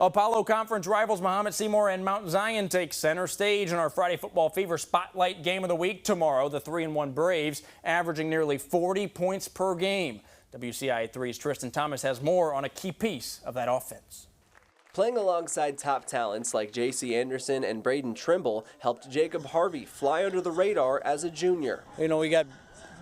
Apollo Conference rivals Mahomet-Seymour and Mount Zion take center stage in our Friday Football Fever Spotlight Game of the Week tomorrow. The 3-1 Braves averaging nearly 40 points per game. WCIA 3's Tristan Thomas has more on a key piece of that offense. Playing alongside top talents like J.C. Anderson and Braden Trimble helped Jacob Harvey fly under the radar as a junior. You know, we got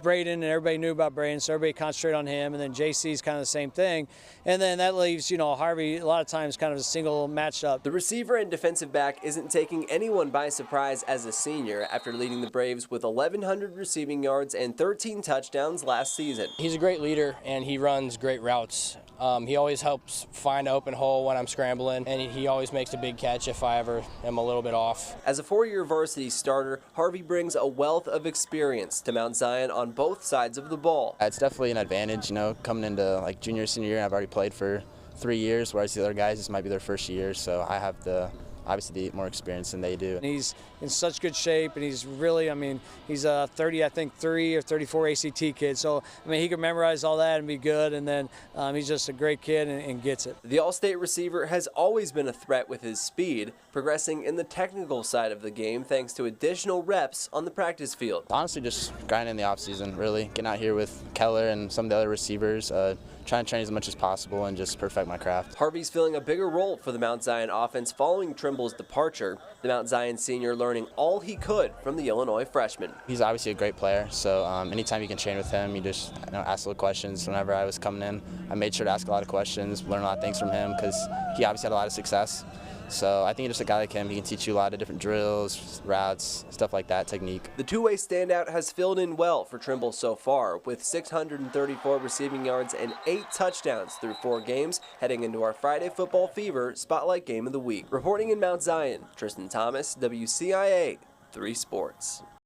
Braden, and everybody knew about Braden, so everybody concentrated on him, and then JC's kind of the same thing. And then that leaves, Harvey a lot of times kind of a single matchup. The receiver and defensive back isn't taking anyone by surprise as a senior after leading the Braves with 1,100 receiving yards and 13 touchdowns last season. He's a great leader, and he runs great routes. He always helps find an open hole when I'm scrambling, and he always makes a big catch if I ever am a little bit off. As a four-year varsity starter, Harvey brings a wealth of experience to Mount Zion on both sides of the ball. It's definitely an advantage, coming into like junior, senior year, and I've already played for 3 years, whereas the other guys, this might be their first year, so I have obviously more experience than they do. And he's in such good shape, and he's really, he's a 3 or 34 ACT kid. So, he can memorize all that and be good, and then he's just a great kid and gets it. The All-State receiver has always been a threat with his speed, progressing in the technical side of the game thanks to additional reps on the practice field. Honestly, just grinding in the offseason, really. Getting out here with Keller and some of the other receivers, trying to train as much as possible and just perfect my craft. Harvey's filling a bigger role for the Mount Zion offense following Trimble's departure. The Mount Zion senior learning all he could from the Illinois freshman. He's obviously a great player, so anytime you can train with him, you just ask little questions. Whenever I was coming in, I made sure to ask a lot of questions, learn a lot of things from him because he obviously had a lot of success. So I think just a guy like him, he can teach you a lot of different drills, routes, stuff like that, technique. The two-way standout has filled in well for Trimble so far, with 634 receiving yards and 8 touchdowns through 4 games, heading into our Friday Football Fever Spotlight Game of the Week. Reporting in Mount Zion, Tristan Thomas, WCIA 3 Sports.